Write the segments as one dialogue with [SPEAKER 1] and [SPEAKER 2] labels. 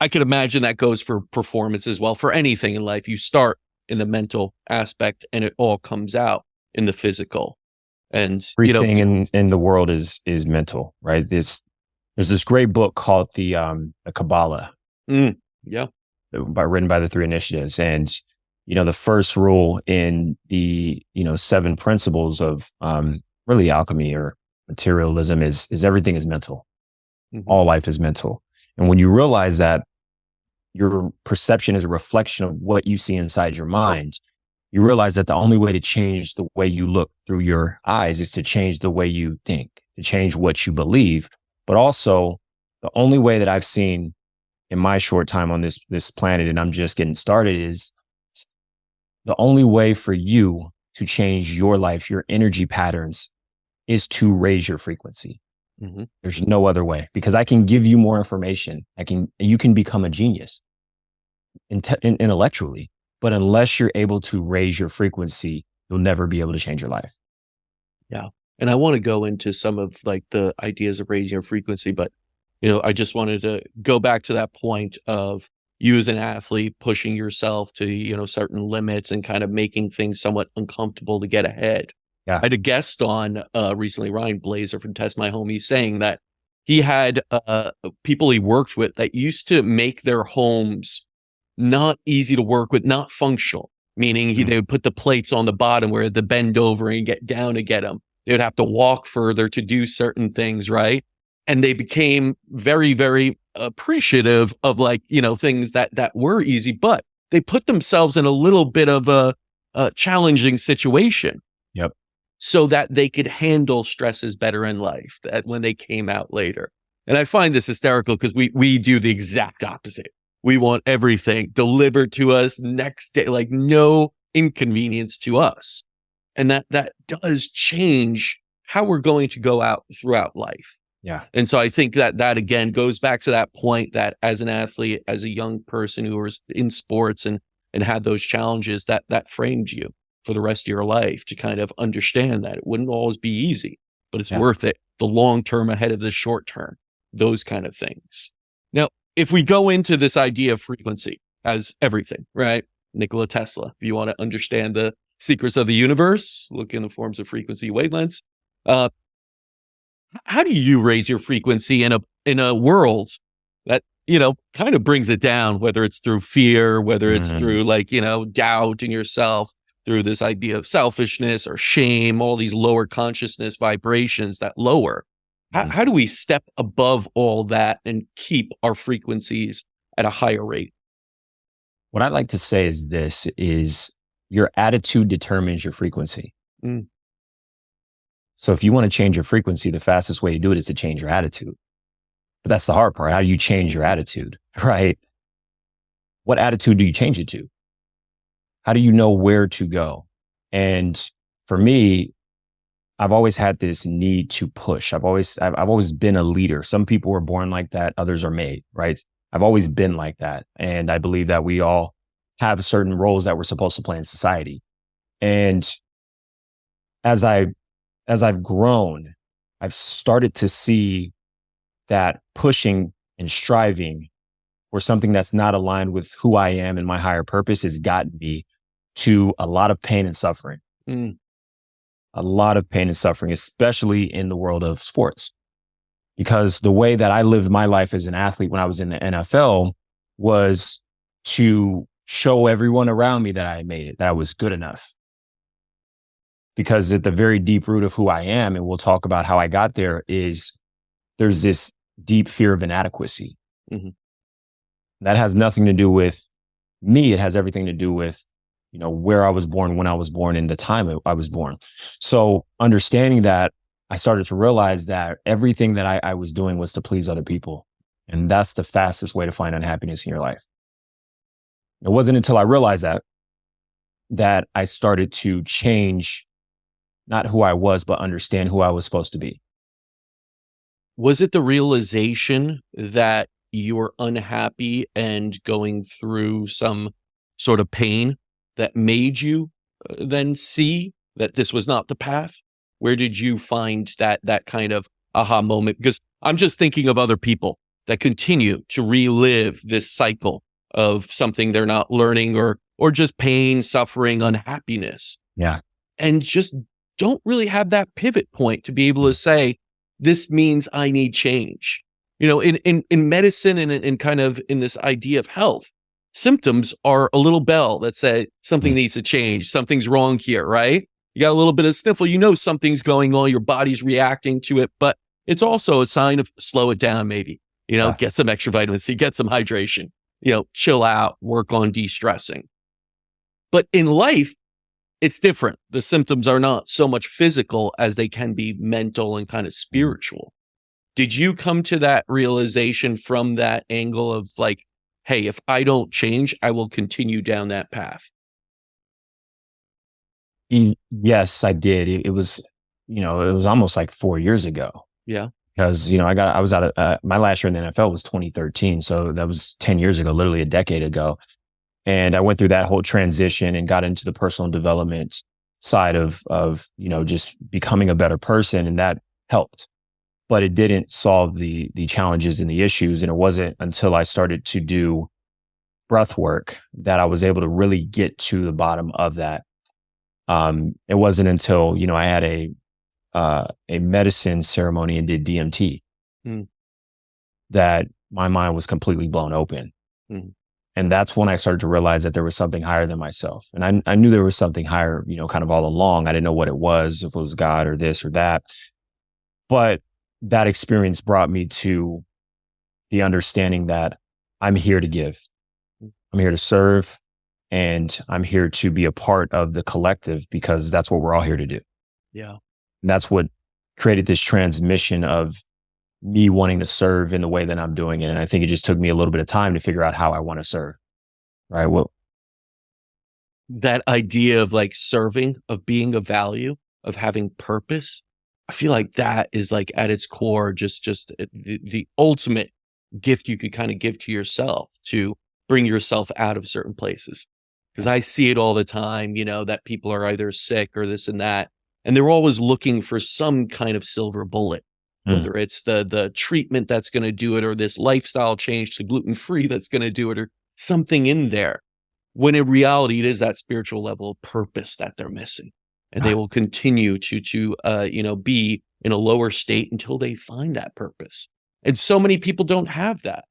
[SPEAKER 1] I could imagine that goes for performance as well. For anything in life, you start in the mental aspect and it all comes out in the physical. And,
[SPEAKER 2] Everything in the world is mental, right? There's this great book called the Kabbalah,
[SPEAKER 1] yeah,
[SPEAKER 2] written by the Three Initiatives, and the first rule in the 7 principles of really alchemy or materialism is everything is mental.
[SPEAKER 1] mm-hmm.
[SPEAKER 2] All life is mental, and when you realize that your perception is a reflection of what you see inside your mind, you realize that the only way to change the way you look through your eyes is to change the way you think, to change what you believe. But also, the only way that I've seen in my short time on this planet, and I'm just getting started, is the only way for you to change your life, your energy patterns, is to raise your frequency.
[SPEAKER 1] Mm-hmm.
[SPEAKER 2] There's no other way, because I can give you more information. You can become a genius intellectually. But unless you're able to raise your frequency, you'll never be able to change your life.
[SPEAKER 1] Yeah. And I want to go into some of like the ideas of raising your frequency, but I just wanted to go back to that point of you as an athlete pushing yourself to, certain limits and kind of making things somewhat uncomfortable to get ahead.
[SPEAKER 2] Yeah.
[SPEAKER 1] I had a guest on recently, Ryan Blazer from Test My Home. He's saying that he had people he worked with that used to make their homes not easy to work with, not functional, meaning they would put the plates on the bottom where they bend over and get down to get them. They would have to walk further to do certain things, right? And they became very, very appreciative of things that were easy, but they put themselves in a little bit of a challenging situation.
[SPEAKER 2] Yep.
[SPEAKER 1] So that they could handle stresses better in life that when they came out later. And I find this hysterical because we do the exact opposite. We want everything delivered to us next day, like no inconvenience to us. And that does change how we're going to go out throughout life.
[SPEAKER 2] Yeah.
[SPEAKER 1] And so I think that again goes back to that point that as an athlete, as a young person who was in sports and had those challenges, that framed you for the rest of your life to kind of understand that it wouldn't always be easy, but it's worth it. The long term ahead of the short term, those kind of things. Now, if we go into this idea of frequency as everything, right? Nikola Tesla, if you want to understand the secrets of the universe, look in the forms of frequency wavelengths. How do you raise your frequency in a world that, kind of brings it down, whether it's through fear, whether it's through doubt in yourself, through this idea of selfishness or shame, all these lower consciousness vibrations that lower. How do we step above all that and keep our frequencies at a higher rate?
[SPEAKER 2] What I'd like to say is your attitude determines your frequency. So if you want to change your frequency, the fastest way to do it is to change your attitude. But that's the hard part. How do you change your attitude, right? What attitude do you change it to? How do you know where to go? And for me, I've always had this need to push. I've always been a leader. Some people were born like that. Others are made, right? I've always been like that. And I believe that we all have certain roles that we're supposed to play in society. And as I've grown, I've started to see that pushing and striving for something that's not aligned with who I am and my higher purpose has gotten me to a lot of pain and suffering. A lot of pain and suffering, especially in the world of sports. Because the way that I lived my life as an athlete when I was in the NFL was to show everyone around me that I made it, that I was good enough. Because at the very deep root of who I am, and we'll talk about how I got there, is there's this deep fear of inadequacy. That has nothing to do with me. It has everything to do with where I was born, when I was born, and the time I was born. So understanding that, I started to realize that everything that I was doing was to please other people. And that's the fastest way to find unhappiness in your life. It wasn't until I realized that I started to change, not who I was, but understand who I was supposed to be.
[SPEAKER 1] Was it the realization that you were unhappy and going through some sort of pain that made you then see that this was not the path? Where did you find that kind of aha moment? Because I'm just thinking of other people that continue to relive this cycle of something they're not learning, or just pain, suffering, unhappiness,
[SPEAKER 2] Yeah.
[SPEAKER 1] and just don't really have that pivot point to be able to say, this means I need change. In medicine and in kind of in this idea of health, symptoms are a little bell that say something needs to change, something's wrong here, right? You got a little bit of sniffle, something's going on, your body's reacting to it, but it's also a sign of slow it down, maybe, get some extra vitamin C, get some hydration, chill out, work on de-stressing. But in life, it's different. The symptoms are not so much physical as they can be mental and kind of spiritual. Did you come to that realization from that angle of like, hey, if I don't change, I will continue down that path?
[SPEAKER 2] Yes, I did. It was, it was almost like 4 years ago.
[SPEAKER 1] Yeah.
[SPEAKER 2] Because, I was out of, my last year in the NFL was 2013. So that was 10 years ago, literally a decade ago. And I went through that whole transition and got into the personal development side of, just becoming a better person. And that helped, but it didn't solve the challenges and the issues. And it wasn't until I started to do breath work that I was able to really get to the bottom of that. It wasn't until, I had a medicine ceremony and did DMT that my mind was completely blown open. And that's when I started to realize that there was something higher than myself. And I knew there was something higher, kind of all along. I didn't know what it was, if it was God or this or that. But that experience brought me to the understanding that I'm here to give. I'm here to serve. And I'm here to be a part of the collective because that's what we're all here to do.
[SPEAKER 1] Yeah.
[SPEAKER 2] And that's what created this transmission of me wanting to serve in the way that I'm doing it. And I think it just took me a little bit of time to figure out how I want to serve. Right. Well,
[SPEAKER 1] that idea of like serving, of being of value, of having purpose, I feel like that is like at its core, just the ultimate gift you could kind of give to yourself to bring yourself out of certain places. Because I see it all the time, that people are either sick or this and that, and they're always looking for some kind of silver bullet, whether it's the treatment that's going to do it, or this lifestyle change to gluten-free that's going to do it, or something in there. When in reality, it is that spiritual level of purpose that they're missing, and they will continue to be in a lower state until they find that purpose. And so many people don't have that.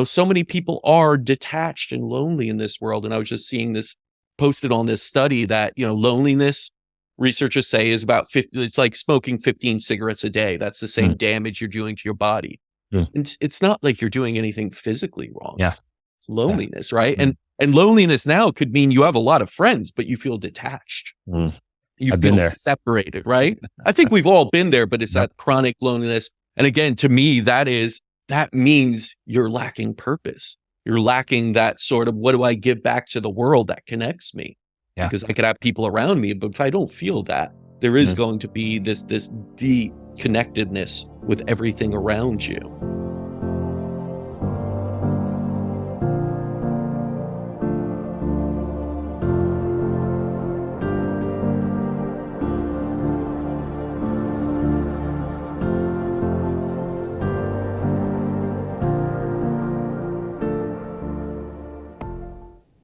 [SPEAKER 1] So many people are detached and lonely in this world. And I was just seeing this posted on this study that, loneliness, researchers say, is about 50, it's like smoking 15 cigarettes a day. That's the same damage you're doing to your body. And it's not like you're doing anything physically wrong.
[SPEAKER 2] Yeah.
[SPEAKER 1] It's loneliness, right? And loneliness now could mean you have a lot of friends, but you feel detached. You feel separated, right? I think we've all been there, but it's that chronic loneliness. And again, to me, that means you're lacking purpose. You're lacking that sort of, what do I give back to the world that connects me? Yeah. Because I could have people around me, but if I don't feel that, there is going to be this deep connectedness with everything around you.